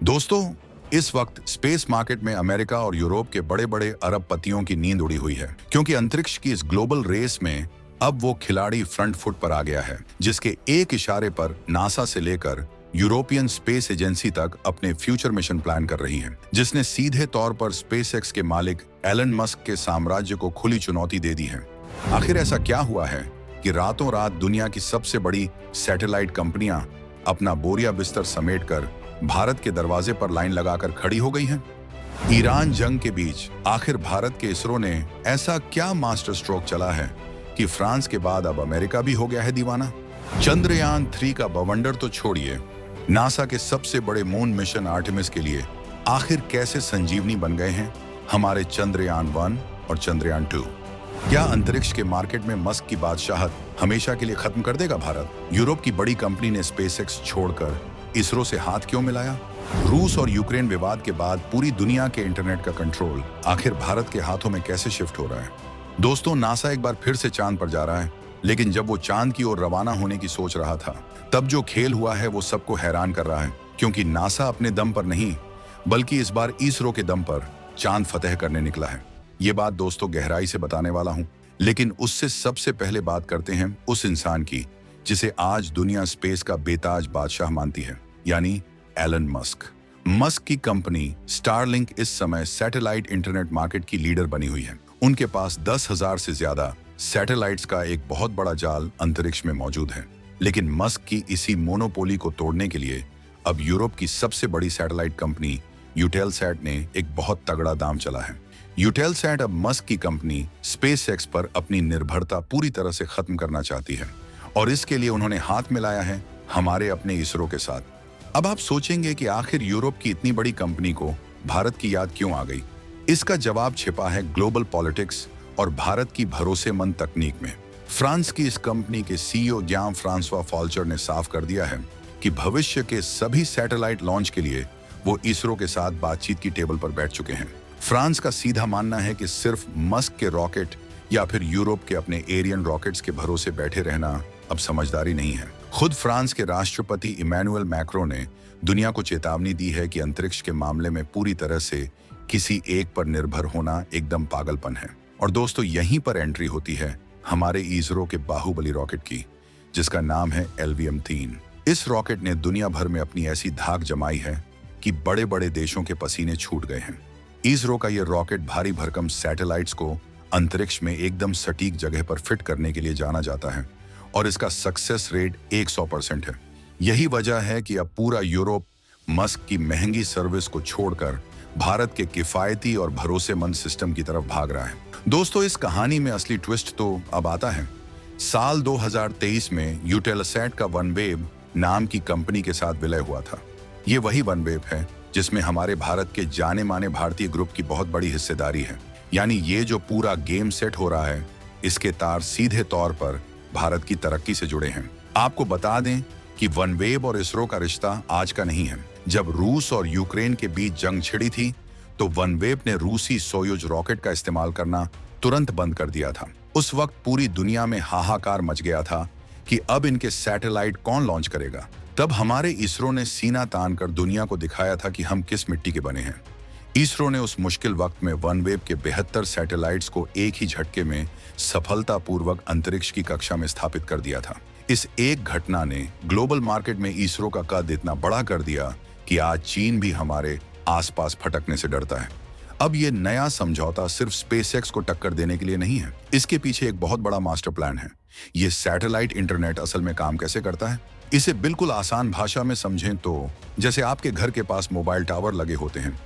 दोस्तों, इस वक्त स्पेस मार्केट में अमेरिका और यूरोप के बड़े बड़े अरबपतियों की नींद उड़ी हुई है, क्योंकि अंतरिक्ष की इस ग्लोबल रेस में अब वो खिलाड़ी फ्रंट फुट पर आ गया है, जिसके एक इशारे पर नासा से लेकर यूरोपियन स्पेस एजेंसी तक अपने फ्यूचर मिशन प्लान कर रही है, जिसने सीधे तौर पर स्पेसएक्स के मालिक एलन मस्क के साम्राज्य को खुली चुनौती दे दी है। आखिर ऐसा क्या हुआ है कि रातों रात दुनिया की सबसे बड़ी सैटेलाइट कंपनियां अपना बोरिया बिस्तर समेटकर भारत के दरवाजे पर लाइन लगाकर खड़ी हो गई हैं? ईरान जंग के बीच आखिर भारत के इसरो ने ऐसा क्या मास्टर स्ट्रोक चला है कि फ्रांस के बाद अब अमेरिका भी हो गया है दीवाना? चंद्रयान 3 का बवंडर तो छोड़िए, नासा के सबसे बड़े मून मिशन आर्टेमिस के लिए आखिर कैसे संजीवनी बन गए हैं हमारे चंद्रयान 1 और चंद्रयान 2? क्या अंतरिक्ष के मार्केट में मस्क की बादशाहत हमेशा के लिए खत्म कर देगा भारत? यूरोप की बड़ी कंपनी ने स्पेसएक्स छोड़कर इसरो से हाथ क्यों मिलाया? रूस और यूक्रेन विवाद के बाद पूरी दुनिया के इंटरनेट का कंट्रोल आखिर भारत के हाथों में कैसे शिफ्ट हो रहा है? दोस्तों, नासा एक बार फिर से चांद पर जा रहा है, लेकिन जब वो चांद की ओर रवाना होने की सोच रहा था, तब जो खेल हुआ है वो सबको हैरान कर रहा है, क्योंकि नासा अपने दम पर नहीं, बल्कि इस बार इसरो के दम पर चांद फतेह करने निकला है। ये बात दोस्तों गहराई से बताने वाला हूं, लेकिन उससे सबसे पहले बात करते हैं उस इंसान की जिसे आज दुनिया स्पेस का बेताज बादशाह मानती है, यानी एलन मस्क। मस्क की कंपनी स्टारलिंक इस समय सैटेलाइट इंटरनेट मार्केट की लीडर बनी हुई है। उनके पास 10,000 से ज्यादा सैटेलाइट्स का एक बहुत बड़ा जाल अंतरिक्ष में मौजूद है। लेकिन मस्क की इसी मोनोपोली को तोड़ने के लिए अब यूरोप की सबसे बड़ी सैटेलाइट कंपनी यूटेलसैट ने एक बहुत तगड़ा दांव चला है। यूटेलसैट अब मस्क की कंपनी स्पेसएक्स पर अपनी निर्भरता पूरी तरह से खत्म करना चाहती है, और इसके लिए उन्होंने हाथ मिलाया है हमारे अपने इसरो के साथ। अब आप सोचेंगे कि आखिर यूरोप की इतनी बड़ी कंपनी को भारत की याद क्यों आ गई? इसका जवाब छिपा है ग्लोबल पॉलिटिक्स और भारत की भरोसेमंद तकनीक में। फ्रांस की इस कंपनी के सीईओ ज्यां फ्रांसवा फॉल्चर ने साफ कर दिया है कि भविष्य के सभी सैटेलाइट लॉन्च के लिए वो इसरो के साथ बातचीत की टेबल पर बैठ चुके हैं। फ्रांस का सीधा मानना है कि सिर्फ मस्क के रॉकेट या फिर यूरोप के अपने एरियन रॉकेट्स के भरोसे बैठे रहना अब समझदारी नहीं है। खुद फ्रांस के राष्ट्रपति इमैनुअल मैक्रों ने दुनिया को चेतावनी दी है कि अंतरिक्ष के मामले में पूरी तरह से किसी एक पर निर्भर होना एकदम पागलपन है। और दोस्तों, यहीं पर एंट्री होती है हमारे इसरो के बाहुबली रॉकेट की, जिसका नाम है LVM-3। इस रॉकेट ने दुनिया भर में अपनी ऐसी धाक जमाई है कि बड़े बड़े देशों के पसीने छूट गए हैं। इसरो का यह रॉकेट भारी भरकम सैटेलाइट्स को अंतरिक्ष में एकदम सटीक जगह पर फिट करने के लिए जाना जाता है, और इसका सक्सेस रेट 100% है। यही वजह है कि अब पूरा यूरोप मस्क की महंगी सर्विस को छोड़कर भारत के किफायती और भरोसेमंद सिस्टम की तरफ भाग रहा है। दोस्तों, इस कहानी में असली ट्विस्ट तो अब आता है। साल 2023 में यूटेलसैट का वनवेव नाम की कंपनी के साथ विलय हुआ था। ये वही वनवेव है जिसमें हमारे भारत के जाने माने भारतीय ग्रुप की बहुत बड़ी हिस्सेदारी है। यानी ये जो पूरा गेम सेट हो रहा है, इसके तार सीधे तौर पर भारत की तरक्की से जुड़े हैं। आपको बता दें कि वनवेव और इसरो का रिश्ता आज का नहीं है। जब रूस और यूक्रेन के बीच जंग छिड़ी थी, तो वनवेव ने रूसी सोयुज रॉकेट का इस्तेमाल करना तुरंत बंद कर दिया था। उस वक्त पूरी दुनिया में हाहाकार मच गया था कि अब इनके सैटेलाइट कौन लॉन्च करेगा। तब हमारे इसरो ने सीना तान कर दुनिया को दिखाया था कि हम किस मिट्टी के बने हैं। इसरो ने उस मुश्किल वक्त में वनवेव के 72 सैटेलाइट्स को एक ही झटके में सफलतापूर्वक अंतरिक्ष की कक्षा में स्थापित कर दिया था। इस एक घटना ने ग्लोबल मार्केट में इसरो का कद इतना बड़ा कर दिया कि आज चीन भी हमारे आसपास फटकने से डरता है। अब ये नया समझौता सिर्फ स्पेसएक्स को टक्कर देने के लिए नहीं है, इसके पीछे एक बहुत बड़ा मास्टर प्लान है। ये सैटेलाइट इंटरनेट असल में काम कैसे करता है, इसे बिल्कुल आसान भाषा में समझें तो जैसे आपके घर के पास मोबाइल टावर लगे होते हैं,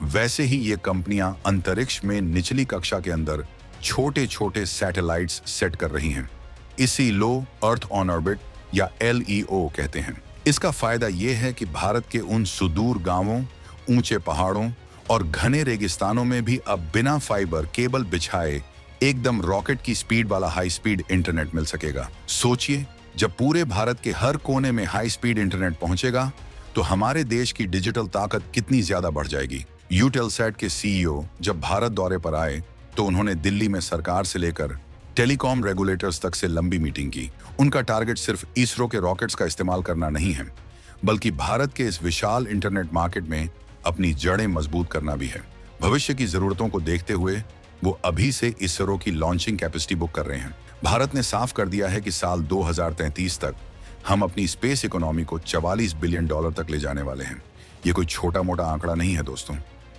वैसे ही ये कंपनियां अंतरिक्ष में निचली कक्षा के अंदर छोटे छोटे सैटेलाइट्स सेट कर रही हैं। इसी लो अर्थ ऑन ऑर्बिट या LEO कहते हैं। इसका फायदा यह है कि भारत के उन सुदूर गांवों, ऊंचे पहाड़ों और घने रेगिस्तानों में भी अब बिना फाइबर केबल बिछाए एकदम रॉकेट की स्पीड वाला हाई स्पीड इंटरनेट मिल सकेगा। सोचिए, जब पूरे भारत के हर कोने में हाई स्पीड इंटरनेट पहुंचेगा, तो हमारे देश की डिजिटल ताकत कितनी ज्यादा बढ़ जाएगी। यूटेलसैट के CEO जब भारत दौरे पर आए, तो उन्होंने दिल्ली में सरकार से लेकर टेलीकॉम रेगुलेटर्स तक से लंबी मीटिंग की। उनका टारगेट सिर्फ इसरो के रॉकेट्स का इस्तेमाल करना नहीं है, बल्कि भारत के इस विशाल इंटरनेट मार्केट में अपनी जड़ें मजबूत करना भी है। भविष्य की जरूरतों को देखते हुए वो अभी से इसरो की लॉन्चिंग कैपेसिटी बुक कर रहे हैं। भारत ने साफ कर दिया है कि साल 2033 तक हम अपनी स्पेस इकोनॉमी को 44 बिलियन डॉलर तक ले जाने वाले हैं। ये कोई छोटा मोटा आंकड़ा नहीं है दोस्तों।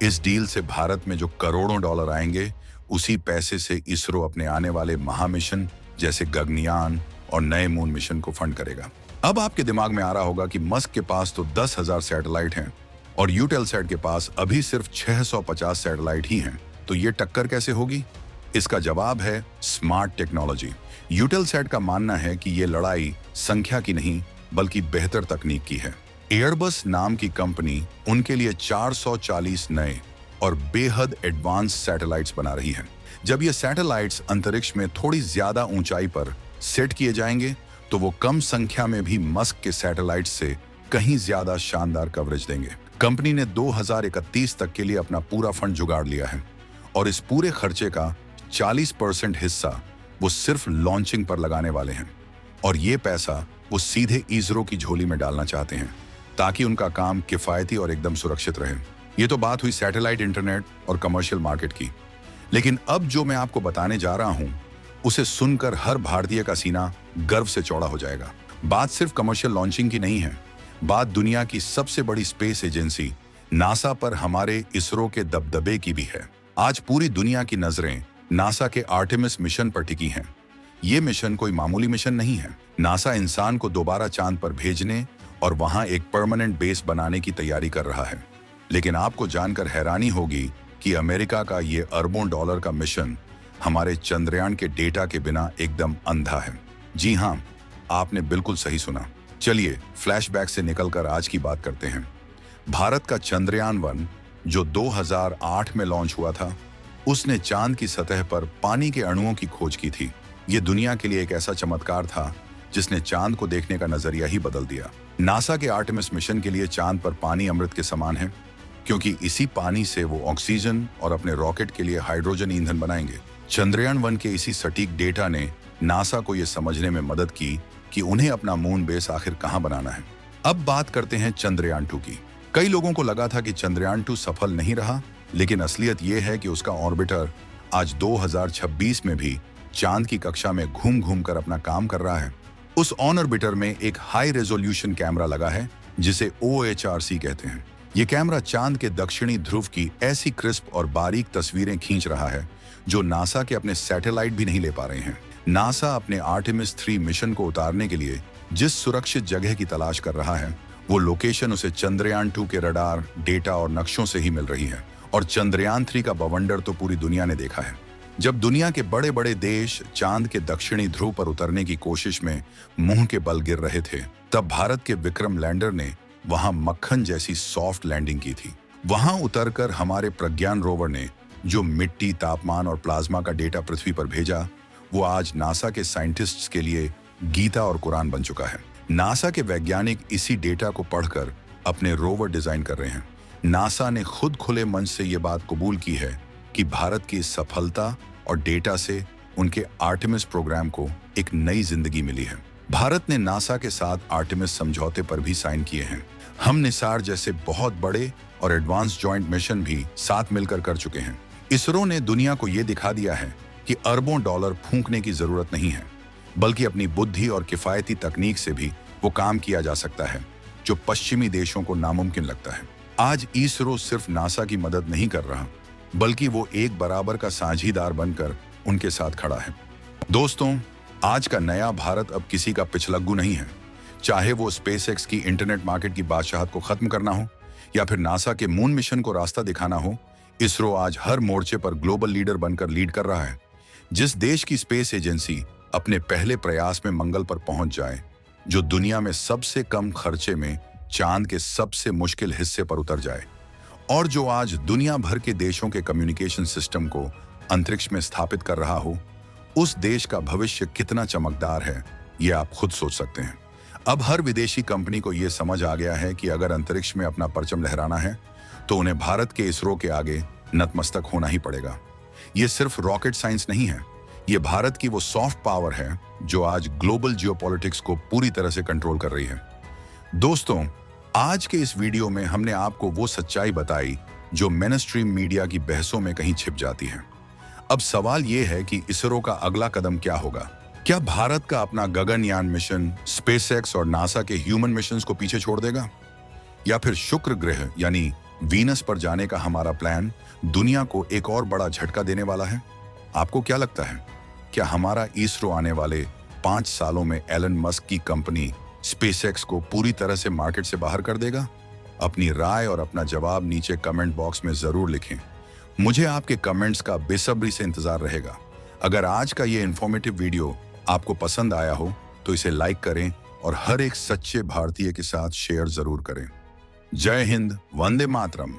इस डील से भारत में जो करोड़ों डॉलर आएंगे, उसी पैसे से इसरो अपने आने वाले महामिशन जैसे गगनयान और नए मून मिशन को फंड करेगा। अब आपके दिमाग में आ रहा होगा कि मस्क के पास तो 10,000 सैटेलाइट हैं और यूटेलसैट के पास अभी सिर्फ 650 सैटेलाइट ही हैं, तो ये टक्कर कैसे होगी? इसका जवाब है स्मार्ट टेक्नोलॉजी। यूटेलसैट का मानना है कि ये लड़ाई संख्या की नहीं बल्कि बेहतर तकनीक की है। एयरबस नाम की कंपनी उनके लिए 440 नए और बेहद एडवांस सैटेलाइट्स बना रही है। जब ये सैटेलाइट्स अंतरिक्ष में थोड़ी ज्यादा ऊंचाई पर सेट किए जाएंगे तो वो कम संख्या में भी मस्क के सैटेलाइट्स से कहीं ज्यादा शानदार कवरेज देंगे। कंपनी ने 2031 तक के लिए अपना पूरा फंड जुगाड़ लिया है और इस पूरे खर्चे का 40% हिस्सा वो सिर्फ लॉन्चिंग पर लगाने वाले हैं और ये पैसा वो सीधे इसरो की झोली में डालना चाहते हैं ताकि उनका काम किफायती और एकदम सुरक्षित रहे। ये तो बात हुई सैटेलाइट, इंटरनेट और कमर्शियल मार्केट की, लेकिन अब जो मैं आपको बताने जा रहा हूं उसे सुनकर हर भारतीय का सीना गर्व से चौड़ा हो जाएगा। बात सिर्फ कमर्शियल लॉन्चिंग की नहीं है, बात दुनिया की सबसे बड़ी स्पेस एजेंसी नासा पर हमारे इसरो के दबदबे की भी है। आज पूरी दुनिया की नजरें नासा के आर्टेमिस मिशन पर टिकी हैं। ये मिशन कोई मामूली मिशन नहीं है। नासा इंसान को दोबारा चांद पर भेजने और वहां एक परमानेंट बेस बनाने की तैयारी कर रहा है। लेकिन आपको जानकर हैरानी होगी कि अमेरिका का ये अरबों डॉलर का मिशन हमारे चंद्रयान के डेटा के बिना एकदम अंधा है। जी हां, आपने बिल्कुल सही सुना। चलिए फ्लैशबैक से निकलकर आज की बात करते हैं। भारत का चंद्रयान-1 जो 2008 में लॉन्च हुआ था, उसने चांद की सतह पर पानी के अणुओं की खोज की थी। ये दुनिया के लिए एक ऐसा चमत्कार था जिसने चांद को देखने का नजरिया ही बदल दिया। नासा के आर्टेमिस मिशन के लिए चांद पर पानी अमृत के समान है, क्योंकि इसी पानी से वो ऑक्सीजन और अपने रॉकेट के लिए हाइड्रोजन ईंधन बनाएंगे। चंद्रयान-1 के इसी सटीक डेटा ने नासा को यह समझने में मदद की कि उन्हें अपना मून बेस आखिर कहां बनाना है। अब बात करते हैं चंद्रयान-2 की। कई लोगों को लगा था कि चंद्रयान-2 सफल नहीं रहा, लेकिन असलियत यह है कि उसका ऑर्बिटर आज 2026 में भी चांद की कक्षा में घूम घूम कर अपना काम कर रहा है। उस ऑन ऑर्बिटर में एक हाई रेजोल्यूशन कैमरा लगा है जिसे OHRC कहते हैं। ये कैमरा चांद के दक्षिणी ध्रुव की ऐसी क्रिस्प और बारीक तस्वीरें खींच रहा है जो नासा के अपने सैटेलाइट भी नहीं ले पा रहे हैं। नासा अपने आर्टेमिस 3 मिशन को उतारने के लिए जिस सुरक्षित जगह की तलाश कर रहा है, वो लोकेशन उसे चंद्रयान-2 के रडार, डेटा और नक्शों से ही मिल रही है। और चंद्रयान-3 का बवंडर तो पूरी दुनिया ने देखा है। जब दुनिया के बड़े बड़े देश चांद के दक्षिणी ध्रुव पर उतरने की कोशिश में मुंह के बल गिर रहे थे, तब भारत के विक्रम लैंडर ने वहां मक्खन जैसी सॉफ्ट लैंडिंग की थी। वहां उतरकर हमारे प्रज्ञान रोवर ने जो मिट्टी, तापमान और प्लाज्मा का डेटा पृथ्वी पर भेजा, वो आज नासा के साइंटिस्ट्स के लिए गीता और कुरान बन चुका है। नासा के वैज्ञानिक इसी डेटा को पढ़कर अपने रोवर डिजाइन कर रहे हैं। नासा ने खुद खुले मंच से ये बात कबूल की है कि भारत की सफलता और डेटा से उनके आर्टेमिस प्रोग्राम को एक नई जिंदगी मिली है। भारत ने नासा के साथ आर्टेमिस समझौते पर भी साइन किए हैं। हम निसार जैसे बहुत बड़े और एडवांस जॉइंट मिशन भी साथ मिलकर कर चुके हैं। इसरो ने दुनिया को ये दिखा दिया है कि अरबों डॉलर फूंकने की जरूरत नहीं है, बल्कि अपनी बुद्धि और किफायती तकनीक से भी वो काम किया जा सकता है जो पश्चिमी देशों को नामुमकिन लगता है। आज इसरो सिर्फ नासा की मदद नहीं कर रहा, बल्कि वो एक बराबर का साझीदार बनकर उनके साथ खड़ा है। दोस्तों, आज का नया भारत अब किसी का पिछलग्गू नहीं है। चाहे वो स्पेसएक्स की इंटरनेट मार्केट की बादशाहत को खत्म करना हो या फिर नासा के मून मिशन को रास्ता दिखाना हो, इसरो आज हर मोर्चे पर ग्लोबल लीडर बनकर लीड कर रहा है। जिस देश की स्पेस एजेंसी अपने पहले प्रयास में मंगल पर पहुंच जाए, जो दुनिया में सबसे कम खर्चे में चांद के सबसे मुश्किल हिस्से पर उतर जाए, और जो आज दुनिया भर के देशों के कम्युनिकेशन सिस्टम को अंतरिक्ष में स्थापित कर रहा हो, उस देश का भविष्य कितना चमकदार है, ये आप खुद सोच सकते हैं। अब हर विदेशी कंपनी को यह समझ आ गया है कि अगर अंतरिक्ष में अपना परचम लहराना है तो उन्हें भारत के इसरो के आगे नतमस्तक होना ही पड़ेगा। ये सिर्फ रॉकेट साइंस नहीं है, ये भारत की वो सॉफ्ट पावर है जो आज ग्लोबल जियोपॉलिटिक्स को पूरी तरह से कंट्रोल कर रही है। दोस्तों, आज के इस वीडियो में हमने आपको वो सच्चाई बताई जो मेनस्ट्रीम मीडिया की बहसों में कहीं छिप जाती है। अब सवाल ये है कि इसरो का अगला कदम क्या होगा। क्या भारत का अपना गगनयान मिशन स्पेसएक्स और नासा के ह्यूमन मिशंस को पीछे छोड़ देगा, या फिर शुक्र ग्रह यानी वीनस पर जाने का हमारा प्लान दुनिया को एक और बड़ा झटका देने वाला है? आपको क्या लगता है, क्या हमारा इसरो आने वाले 5 सालों में एलन मस्क की कंपनी स्पेसएक्स को पूरी तरह से मार्केट से बाहर कर देगा? अपनी राय और अपना जवाब नीचे कमेंट बॉक्स में जरूर लिखें। मुझे आपके कमेंट्स का बेसब्री से इंतजार रहेगा। अगर आज का ये इंफॉर्मेटिव वीडियो आपको पसंद आया हो तो इसे लाइक करें और हर एक सच्चे भारतीय के साथ शेयर जरूर करें। जय हिंद, वंदे मातरम।